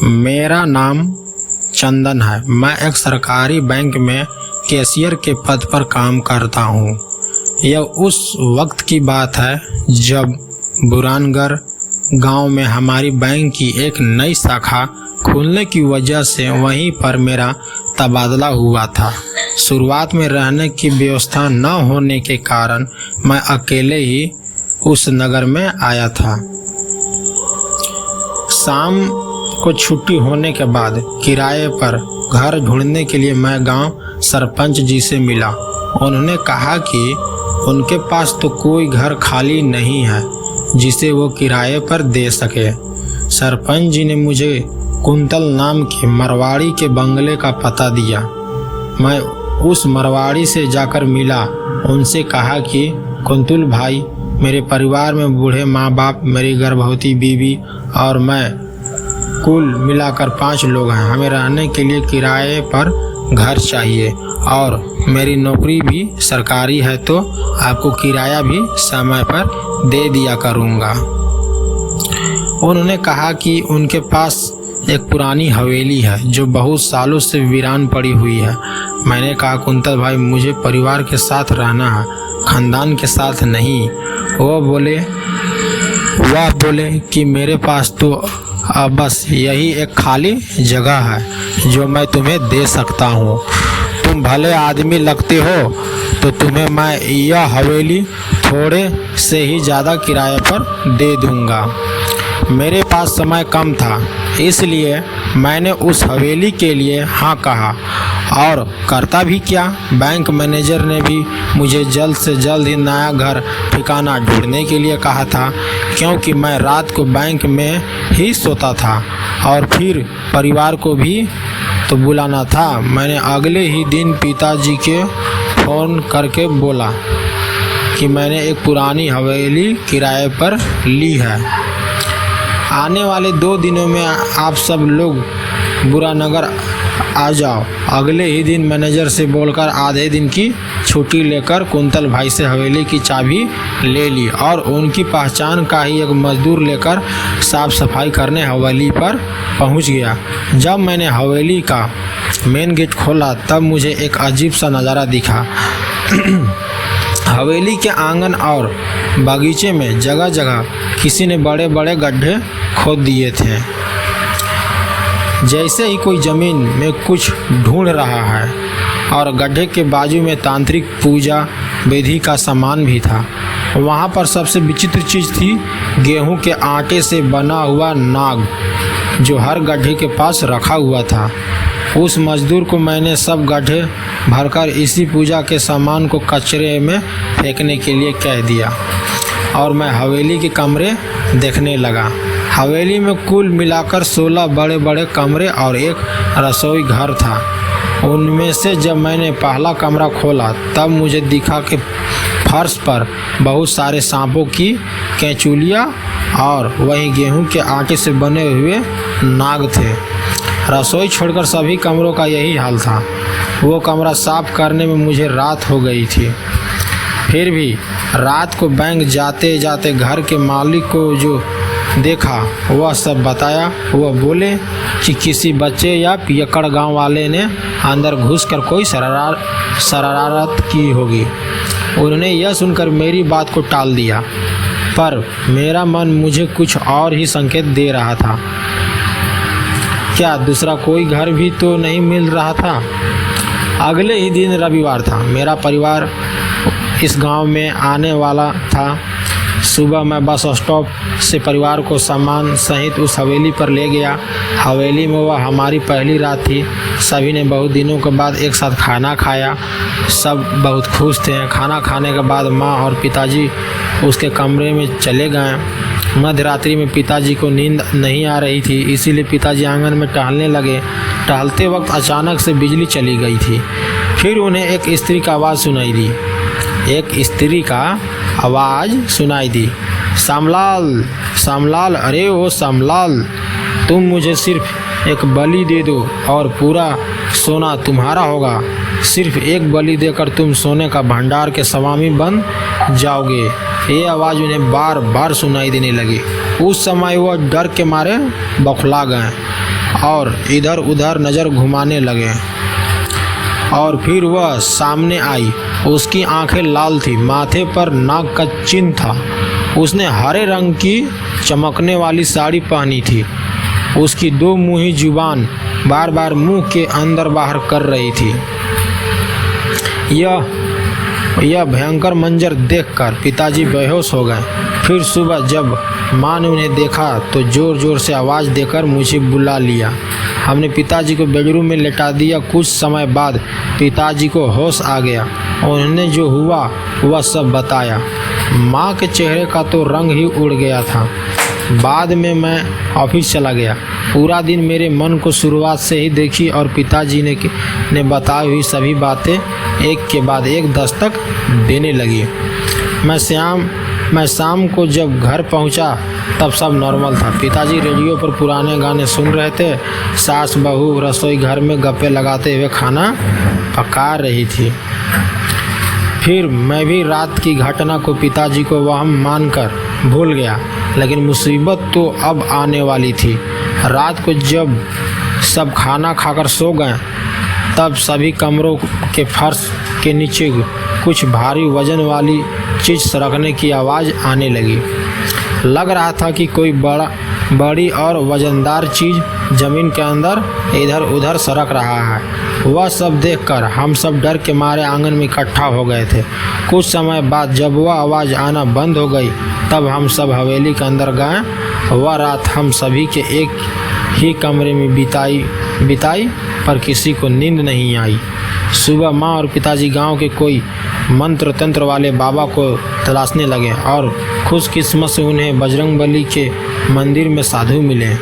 मेरा नाम चंदन है। मैं एक सरकारी बैंक में कैशियर के पद पर काम करता हूँ। यह उस वक्त की बात है जब बुरानगर गांव में हमारी बैंक की एक नई शाखा खुलने की वजह से वहीं पर मेरा तबादला हुआ था। शुरुआत में रहने की व्यवस्था न होने के कारण मैं अकेले ही उस नगर में आया था। शाम को छुट्टी होने के बाद किराए पर घर ढूंढने के लिए मैं गांव सरपंच जी से मिला। उन्होंने कहा कि उनके पास तो कोई घर खाली नहीं है जिसे वो किराए पर दे सके। सरपंच जी ने मुझे कुंतल नाम के मरवाड़ी के बंगले का पता दिया। मैं उस मरवाड़ी से जाकर मिला। उनसे कहा कि कुंतल भाई, मेरे परिवार में बूढ़े माँ बाप, मेरी गर्भवती बीवी और मैं कुल मिलाकर 5 लोग हैं। हमें रहने के लिए किराए पर घर चाहिए और मेरी नौकरी भी सरकारी है, तो आपको किराया भी समय पर दे दिया करूँगा। उन्होंने कहा कि उनके पास एक पुरानी हवेली है जो बहुत सालों से वीरान पड़ी हुई है। मैंने कहा, कुंतल भाई, मुझे परिवार के साथ रहना है, खानदान के साथ नहीं। वह बोले कि मेरे पास तो अब बस यही एक खाली जगह है जो मैं तुम्हें दे सकता हूँ। तुम भले आदमी लगते हो तो तुम्हें मैं यह हवेली थोड़े से ही ज़्यादा किराए पर दे दूँगा। मेरे पास समय कम था, इसलिए मैंने उस हवेली के लिए हाँ कहा। और करता भी क्या, बैंक मैनेजर ने भी मुझे जल्द से जल्द ही नया घर ठिकाना ढूंढने के लिए कहा था, क्योंकि मैं रात को बैंक में ही सोता था और फिर परिवार को भी तो बुलाना था। मैंने अगले ही दिन पिताजी के फ़ोन करके बोला कि मैंने एक पुरानी हवेली किराए पर ली है। आने वाले 2 दिनों में आप सब लोग बुरानगर आ जाओ। अगले ही दिन मैनेजर से बोलकर आधे दिन की छुट्टी लेकर कुंतल भाई से हवेली की चाबी ले ली और उनकी पहचान का ही एक मजदूर लेकर साफ सफाई करने हवेली पर पहुंच गया। जब मैंने हवेली का मेन गेट खोला तब मुझे एक अजीब सा नज़ारा दिखा। हवेली के आंगन और बगीचे में जगह जगह किसी ने बड़े बड़े गड्ढे खोद दिए थे, जैसे ही कोई ज़मीन में कुछ ढूंढ रहा है। और गड्ढे के बाजू में तांत्रिक पूजा विधि का सामान भी था। वहाँ पर सबसे विचित्र चीज़ थी गेहूं के आटे से बना हुआ नाग, जो हर गड्ढे के पास रखा हुआ था। उस मजदूर को मैंने सब गड्ढे भरकर इसी पूजा के सामान को कचरे में फेंकने के लिए कह दिया और मैं हवेली के कमरे देखने लगा। हवेली में कुल मिलाकर 16 बड़े बड़े कमरे और एक रसोई घर था। उनमें से जब मैंने पहला कमरा खोला तब मुझे दिखा कि फर्श पर बहुत सारे सांपों की कैंचुलियाँ और वहीं गेहूं के आटे से बने हुए नाग थे। रसोई छोड़कर सभी कमरों का यही हाल था। वो कमरा साफ करने में मुझे रात हो गई थी। फिर भी रात को बैंक जाते जाते घर के मालिक को जो देखा वह सब बताया। वह बोले कि किसी बच्चे या पियक्कड़ गांव वाले ने अंदर घुसकर कोई शरारत की होगी। उन्होंने यह सुनकर मेरी बात को टाल दिया, पर मेरा मन मुझे कुछ और ही संकेत दे रहा था। क्या दूसरा कोई घर भी तो नहीं मिल रहा था? अगले ही दिन रविवार था। मेरा परिवार इस गांव में आने वाला था। सुबह मैं बस स्टॉप से परिवार को सामान सहित उस हवेली पर ले गया। हवेली में वह हमारी पहली रात थी। सभी ने बहुत दिनों के बाद एक साथ खाना खाया। सब बहुत खुश थे। खाना खाने के बाद माँ और पिताजी उसके कमरे में चले गए। मध्य रात्रि में पिताजी को नींद नहीं आ रही थी, इसीलिए पिताजी आंगन में टहलने लगे। टहलते वक्त अचानक से बिजली चली गई थी। फिर उन्हें एक स्त्री का आवाज़ सुनाई दी। श्यामलाल, श्यामलाल, अरे ओ श्यामलाल, तुम मुझे सिर्फ एक बलि दे दो और पूरा सोना तुम्हारा होगा। सिर्फ एक बलि देकर तुम सोने का भंडार के स्वामी बन जाओगे। ये आवाज़ उन्हें बार बार सुनाई देने लगी। उस समय वह डर के मारे बौखला गए और इधर उधर नज़र घुमाने लगे और फिर वह सामने आई। उसकी आंखें लाल थी, माथे पर नाग का चिन्ह था। उसने हरे रंग की चमकने वाली साड़ी पहनी थी। उसकी दो मुंही जुबान बार बार मुंह के अंदर बाहर कर रही थी। यह भयंकर मंजर देखकर पिताजी बेहोश हो गए। फिर सुबह जब माँ ने उन्हें देखा तो ज़ोर ज़ोर से आवाज़ देकर मुझे बुला लिया। हमने पिताजी को बेडरूम में लेटा दिया। कुछ समय बाद पिताजी को होश आ गया। उन्होंने जो हुआ वह सब बताया। माँ के चेहरे का तो रंग ही उड़ गया था। बाद में मैं ऑफिस चला गया। पूरा दिन मेरे मन को शुरुआत से ही देखी और पिताजी ने बताई हुई सभी बातें एक के बाद एक दस्तक देने लगी। मैं शाम को जब घर पहुंचा तब सब नॉर्मल था। पिताजी रेडियो पर पुराने गाने सुन रहे थे। सास बहू रसोई घर में गप्पे लगाते हुए खाना पका रही थी। फिर मैं भी रात की घटना को पिताजी को वहम मानकर भूल गया, लेकिन मुसीबत तो अब आने वाली थी। रात को जब सब खाना खाकर सो गए तब सभी कमरों के फर्श के नीचे कुछ भारी वजन वाली चीज़ सरकने की आवाज़ आने लगी। लग रहा था कि कोई बड़ी और वजनदार चीज़ ज़मीन के अंदर इधर उधर सरक रहा है। वह सब देखकर हम सब डर के मारे आंगन में इकट्ठा हो गए थे। कुछ समय बाद जब वह आवाज़ आना बंद हो गई तब हम सब हवेली के अंदर गए। वह रात हम सभी के एक ही कमरे में बिताई पर किसी को नींद नहीं आई। सुबह माँ और पिताजी गांव के कोई मंत्र तंत्र वाले बाबा को तलाशने लगे और खुशकिस्मत से उन्हें बजरंगबली के मंदिर में साधु मिले।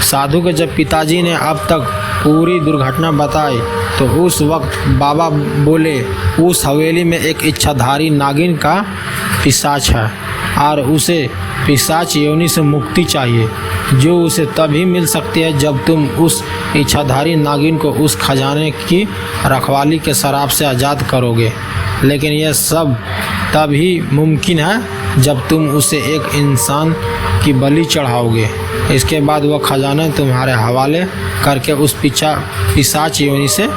साधु के जब पिताजी ने अब तक पूरी दुर्घटना बताई तो उस वक्त बाबा बोले, उस हवेली में एक इच्छाधारी नागिन का पिशाच है और उसे पिशाच योनि से मुक्ति चाहिए, जो उसे तभी मिल सकती है जब तुम उस इच्छाधारी नागिन को उस खजाने की रखवाली के शराब से आज़ाद करोगे। लेकिन यह सब तभी मुमकिन है जब तुम उसे एक इंसान की बलि चढ़ाओगे। इसके बाद वह खजाना तुम्हारे हवाले करके उस पिशाच योनि से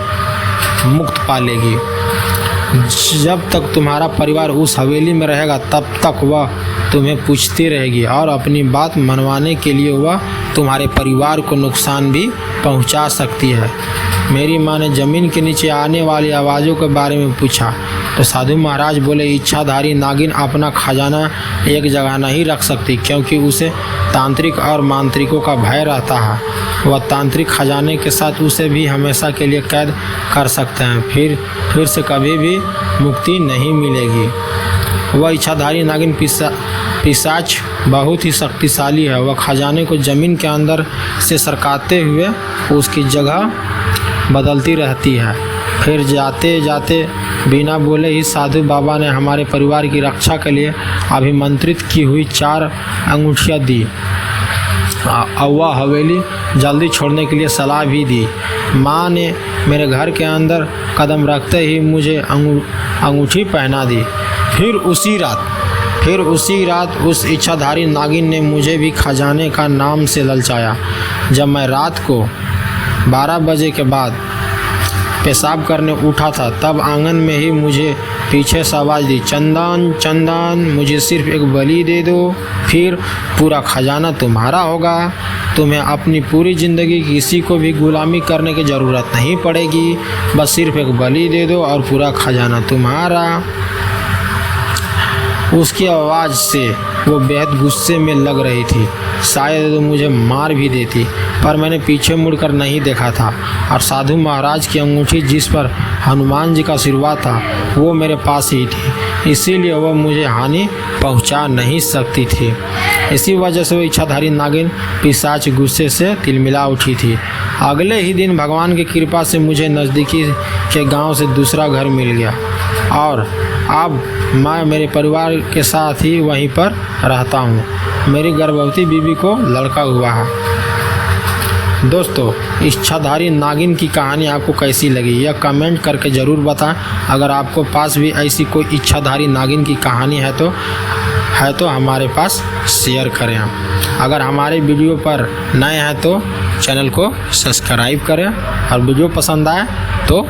मुक्त पालेगी। जब तक तुम्हारा परिवार उस हवेली में रहेगा तब तक वह तुम्हें पूछती रहेगी और अपनी बात मनवाने के लिए वह तुम्हारे परिवार को नुकसान भी पहुंचा सकती है। मेरी माँ ने ज़मीन के नीचे आने वाली आवाज़ों के बारे में पूछा तो साधु महाराज बोले, इच्छाधारी नागिन अपना खजाना एक जगह नहीं रख सकती क्योंकि उसे तांत्रिक और मांत्रिकों का भय रहता है। वह तांत्रिक खजाने के साथ उसे भी हमेशा के लिए कैद कर सकते हैं, फिर से कभी भी मुक्ति नहीं मिलेगी। वह इच्छाधारी नागिन पिशाच बहुत ही शक्तिशाली है। वह खजाने को ज़मीन के अंदर से सरकाते हुए उसकी जगह बदलती रहती है। फिर जाते जाते बिना बोले ही साधु बाबा ने हमारे परिवार की रक्षा के लिए अभिमंत्रित की हुई 4 अंगूठियाँ दी और वह हवेली जल्दी छोड़ने के लिए सलाह भी दी। माँ ने मेरे घर के अंदर कदम रखते ही मुझे अंगूठी पहना दी। फिर उसी रात उस इच्छाधारी नागिन ने मुझे भी खजाने का नाम से ललचाया। जब मैं रात को 12 बजे के बाद पेशाब करने उठा था तब आंगन में ही मुझे पीछे से आवाज़ दी, चंदन चंदन, मुझे सिर्फ एक बलि दे दो, फिर पूरा खजाना तुम्हारा होगा। तुम्हें अपनी पूरी ज़िंदगी किसी को भी गुलामी करने की ज़रूरत नहीं पड़ेगी, बस सिर्फ एक बलि दे दो और पूरा खजाना तुम्हारा। उसकी आवाज़ से वो बेहद गुस्से में लग रही थी। शायद तो मुझे मार भी देती, पर मैंने पीछे मुड़कर नहीं देखा था और साधु महाराज की अंगूठी जिस पर हनुमान जी का आशीर्वाद था वो मेरे पास ही थी, इसीलिए वह मुझे हानि पहुंचा नहीं सकती थी। इसी वजह से वो इच्छाधारी नागिन पिशाच गुस्से से तिलमिला उठी थी। अगले ही दिन भगवान की कृपा से मुझे नज़दीकी के गांव से दूसरा घर मिल गया और अब मैं मेरे परिवार के साथ ही वहीं पर रहता हूँ। मेरी गर्भवती बीबी को लड़का हुआ है। दोस्तों, इच्छाधारी नागिन की कहानी आपको कैसी लगी यह कमेंट करके ज़रूर बताएं। अगर आपको पास भी ऐसी कोई इच्छाधारी नागिन की कहानी है तो है तो हमारे पास शेयर करें। अगर हमारे वीडियो पर नए हैं तो चैनल को सब्सक्राइब करें और वीडियो पसंद आए तो